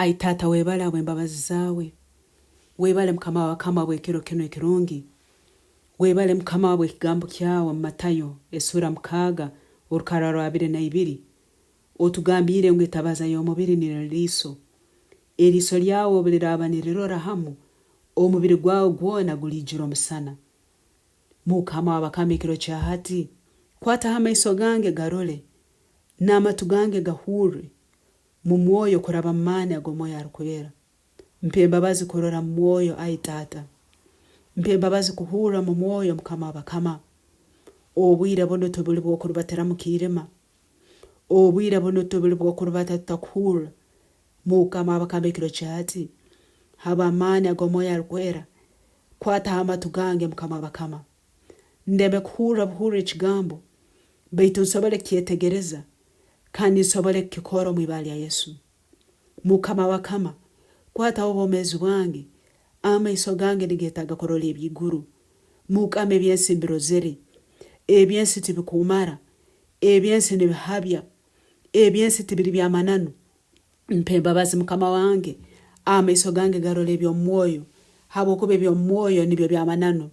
Ai tata webale abwembabazi zaawe. Webale mukama wakama bwekiro kino ekirungi. Webale mukama bwekigambo kyawe Matayo esura 6 orukara rwa 22. Otugambire ngo etabaza eyomubiri niryo liso. Eriso lyawe obuliraba nirirora hamu. Omubiri gwawe gwona guliijura omusana. Mukama wabakama ekiro kya hati. Kwata Amaiso gange garole. N'amatu gange gahure. Mu mwoyo kuraba amani ag'omwoyo arukwera. Mpa embabazi kurora mu mwoyo ai tata. Mpa embabazi kuhura mu mwoyo mukama wabakama. Obwire buno tubuli bw'okurubatira mu kirema. Obwire buno tubuli bw'okurubata tutakuhura. Mukama wabakama ekiro kya hati. Haba amani ag'omwoyo arukwera. Kwata amatu gange mukama wabakama. Ndeme kuhura buhura ekigambo. Baitu nsobole kyetegereza. Kandi nsobole kukikora mu ibali ya Yesu. Mukama wakama. Kwata obwomezi bwange. Amaiso gange nigetaga kurola eby'iguru. Mukama ebyensi mbirozere. Ebyensi tibikumara. Ebyensi nibihabya. Ebyensi tibiri byamananu. Mpa embabazi mukama wange. Amaiso gange garola eby'omwoyo. Habwokuba eby'omwoyo nibyo byamananu.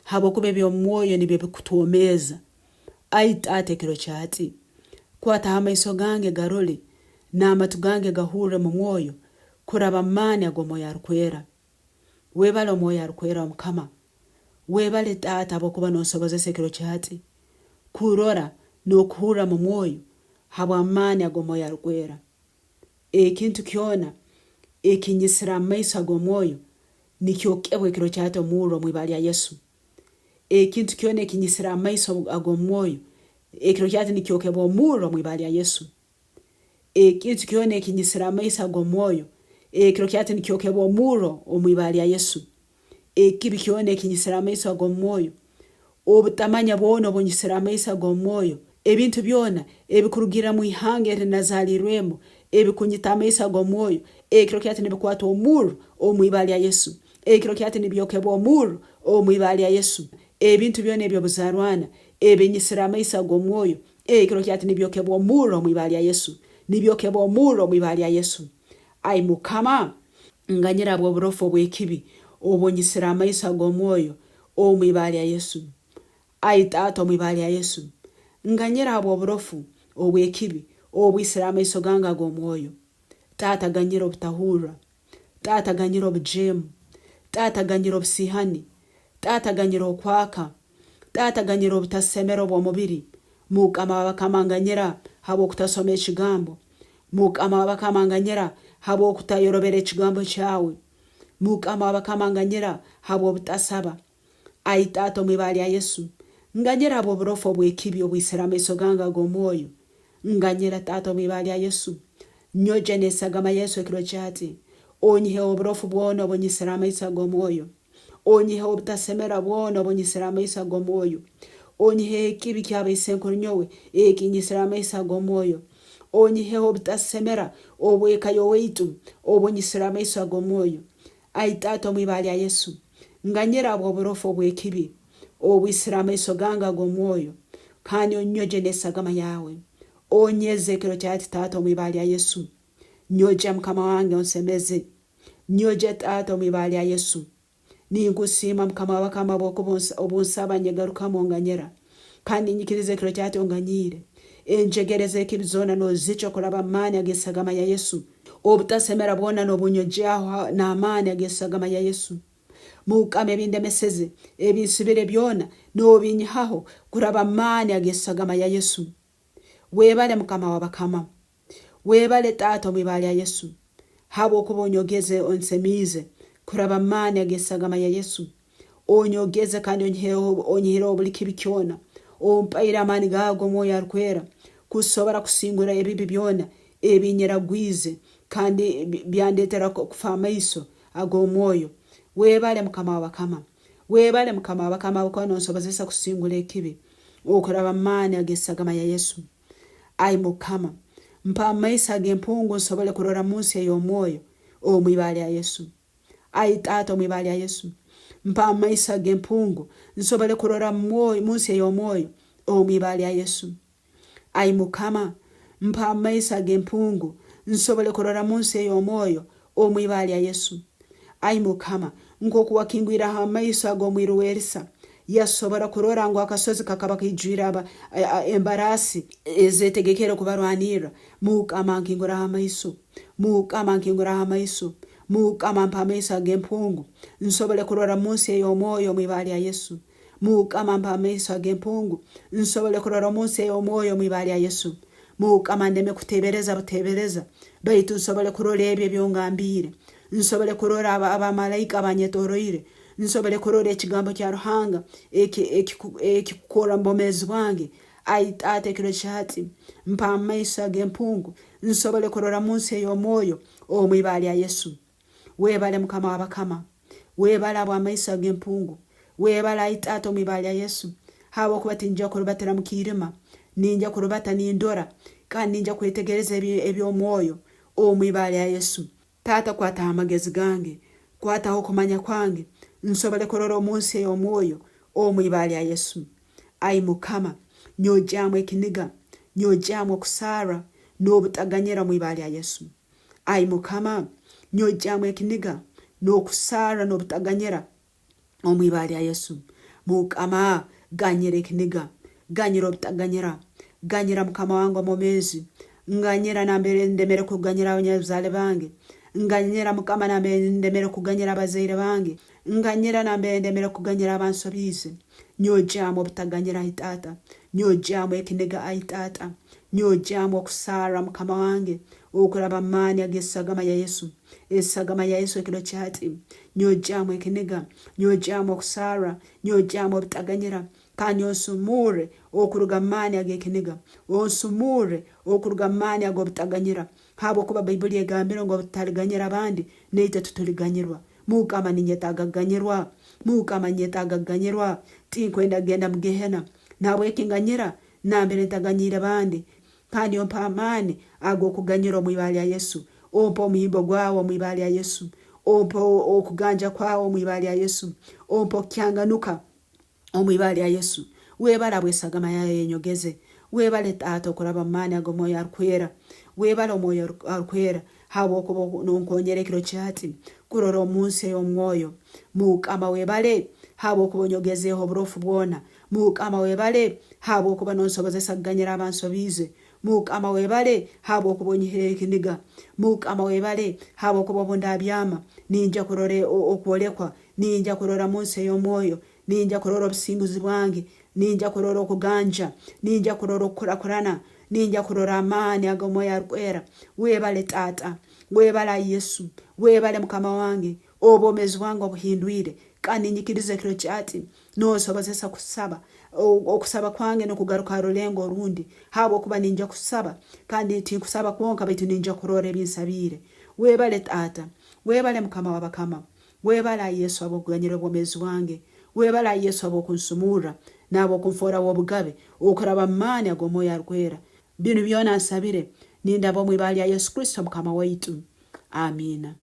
Habwokuba eby'omwoyo nibyo bikutuomeza. Ai tata ekiro kya hati. Kwata Amaiso gange garole. N'amatu gange gahure mu mwoyo. Kuraba amani ag'omwoyo arukwera. Webale omwoyo arukwera mukama. Webale tata habwokuba nonsobozesa ekiro kya hati. Kurora n'okuhura mu mwoyo. Habwa amani ag'omwoyo arukwera. Ekintu kyona ekinyisira amaiso ag'omwoyo nikyokebwa ekiro kya hati omuro mu ibali ya Yesu. Ekintu kyona ekinyisira amaiso ag'omwoyo ekiro kya hati nikyokebwa omuro mu ibali ya Yesu. Ekintu kyona ekinyisira amaiso ag'omwoyo ekiro kya hati nikyokebwa omuro mu ibali ya Yesu. Ekibi kyona ekinyisira amaiso ag'omwoyo obutamanya bwona obunyisira amaiso ag'omwoyo ebintu byona ebikurugira mu ihanga erinazalirwemo ebikunyita amaiso ag'omwoyo ekiro kya hati nibikwata omuro mu ibali ya Yesu. Ekiro kya hati nibyokebwa omuro mu ibali ya Yesu. Ebintu byona ebyobuzarwana ebinyisira amaiso ag'omwoyo ekiro kya hati nibyokebwa omuro mu ibali ya Yesu. Nibyokebwa omuro mu ibali ya Yesu. Ai mukama nganyira bwo burofu bw'ekibi obunyisira amaiso ag'omwoyo mu ibali ya Yesu. Ai tata mu ibali ya Yesu. Nganyira bwo burofu obw'ekibi obwisira amaiso gange ag'omwoyo. Tata ganyira obutahura. Tata ganyira obujemu. Tata ganyira obusihani. Tata ganyira okwaka. Tata ganyira obutasemera obw'omubiri. Mukama wabakama nganyira habo kutasoma ekigambo. Mukama wabakama nganyira habo kutayorobera ekigambo kyawe. Mukama wabakama nganyira habo obutasaba. Ai tata mu ibali ya Yesu. Nganyira habo oburofu obw'ekibi obwisira amaiso gange ag'omwoyo. Nganyira tata mu ibali ya Yesu. Nyoje nesagama Yesu ekiro kya hati. Onyihe oburofu bwona obunyisira amaiso ag'omwoyo. Onyihe obutasemera bwona obunyisira amaiso ag'omwoyo. Onyihe ekibi ky'abaisenkuru nyowe ekinyisira amaiso ag'omwoyo. Onyihe obutasemera obw'ekayo weitu obunyisira amaiso ag'omwoyo. Ai tata mu ibali ya Yesu. Nganyira bwo burofu obw'ekibi obwisira amaiso gange ag'omwoyo. Kandi onyoje nesagama yawe. Onyeze ekiro kya hati tata mu ibali ya Yesu. Nyoje mukama wange onsemeze. Nyoje tata mu ibali ya Yesu. Ningusima mukama wabakama bw'okuba obunsaba nyegaruka mu nganyira. Kandi nyikirize ekiro kya hati onganyire. Enjegereze ekibi zona nozico kuraba amani ag'esagama ya Yesu. Obutasemera bwona n'obunyojaho n'amani ag'esagama ya Yesu. Mukama ebindemeseze ebinsibire byona n'obinyihaho kuraba amani ag'esagama ya Yesu. Webale mukama wabakama. Webale tata mu ibali ya Yesu. Habo okuba onyogeze onsemize kuraba amani ag'esagama ya Yesu. Onyogeze kandi onyihira obuli kibi kyona. Ompaira amani gago omwoyo arukwera. Kusobora kusingura ebibi byona ebinyeragwize kandi byandetera kufa amaiso ag'omwoyo. Webale mukama wabakama. Webale mukama wabakama kuko nonsobozesa kusingura ekibi okuraba amani ag'esagama ya Yesu. Ai mukama. Mpa amaiso ag'empungu nsobole kurora Munsi eyomwoyo mu ibali ya Yesu. Ai tata mu ibali ya Yesu. Mpa amaiso ag'empungu nsobole kurora Munsi eyomwoyo mu ibali ya Yesu. Ai mukama. Mpa amaiso ag'empungu nsobole kurora munsi ey'omwoyo omwibali ya Yesu. Ai Mukama, ngoku wakingwira Amaiso ag'omwiru werisa yasobora kurora ngo akasozi kakaba guliijura embarasi ezetegekera kubarwanira. Mukama nkingura Amaiso, Mukama nkingura Amaiso, Mukama mpa Amaiso ag'empungu nsobole kurora munsi ey'omwoyo mwibali ya Yesu. Mukama mpa Amaiso ag'empungu nsobole kurora munsi ey'omwoyo mwibali ya Yesu. Mukama ndeme kutebereza butebereza baitu nsobole kurora ebyo byongambire, nsobole kurora abamalayika abanyetoroire, nsobole kurora ekigambo kya Ruhanga ekikukora mbomezi bwange. Ai Tata ekiro kyati mpa Amaiso ag'empungu nsobole kurora munsi ey'omwoyo omwibali ya Yesu. Webale Mukama wabakama, webale abo Amaiso ag'empungu, webale ai Tata omwibali ya Yesu. Habo kuba tinja kurubatira mukirima, ninja kurubata nindora kandi ninja kwetegereza eby'omwoyo omwibali ya Yesu. Tata kwata amagezi gange, kwata okumanya kwange nsobole kurora munsi ey'omwoyo omwibali ya Yesu. Ai Mukama, nyojamu ekiniga, nyojamu okusara n'obutaganyira mwibali ya Yesu. Ai Mukama, nyojamu ekiniga n'okusara n'obutaganyira omwibali ya Yesu. Mukama, ganyira ekiniga, ganyira obutaganyira, ganyira Mukama wange omumezi, nganyira nambere ndemere kuganyira abanyabuzale bange, nganyira Mukama nambere ndemere kuganyira abazaire bange, nganyira nambere ndemere kuganyira abansobize. Nyojamu obutaganyira ai Tata, nyojamu ekiniga ai Tata, nyojamu okusara Mukama wange okuraba mani agesagama ya Yesu, esagama ya Yesu ekiro kyati. Nyojamu ekiniga, nyojamu okusara, nyojamu obutaganyira kandi onsumure okuruga mani ag'ekiniga, onsumure okuruga mani ag'obutaganyira. Habo kuba Bible egambira ngo butaliganyira abandi neite tutuliganyirwa. Mukama ninyetaga ganyirwa, Mukama nyetaga ganyirwa, tinkwenda genda mu Gehena nabwe ekinganyira nambere ntaganyira abandi kandi ompa amani ag'okuganyira omwibali ya Yesu. Ompa omuhimbo gwawe mwibali ya Yesu, ompa okuganja kwawe mwibali ya Yesu, ompa okyanganuka omwibali ya Yesu. Webala bwesagama yayo enyogeze, webale Tata okuraba amani ag'omwoyo arukwera, webala omwoyo arukwera habo okuba nonkonyera ekiro kyati kurora omunsi ey'omwoyo. Mukama webale habo okuba onyogezeho oburofu bwona. Mukama webale habo okuba nonsobozesa kuganyira abansobize. Mukama webale habo okuba onyihira ekiniga. Mukama webale habo okuba obundabyama ninja kurore okwolekwa, ninja kurora munsi ey'omwoyo, ninja kurora obusinguzi bwange, ninja kurora okuganja, ninja kurora okukurakurana, ninja kurora amani ag'omwoyo arukwera. Webale Tata, webale Yesu, webale Mukama wange obomezi bwange obuhindwire kandi nyikirize ekiro kyati nosobozesa kusaba okusaba kwange nokugaruka rulengo rundi. Habo kuba ninja kusaba kandi tinkusaba kwonka baitu ninja kurora ebinsabire. Webale Tata, webale Mukama wabakama, webale Yesu abokuganyira obomezi bwange, webale Yesu abokunsumura nabo kumfora wobugabe okuraba amani ag'omwoyo arukwera. Bino byona nsabire nindaba omwibali ya Yesu Kristo Mukama waitu. Amina.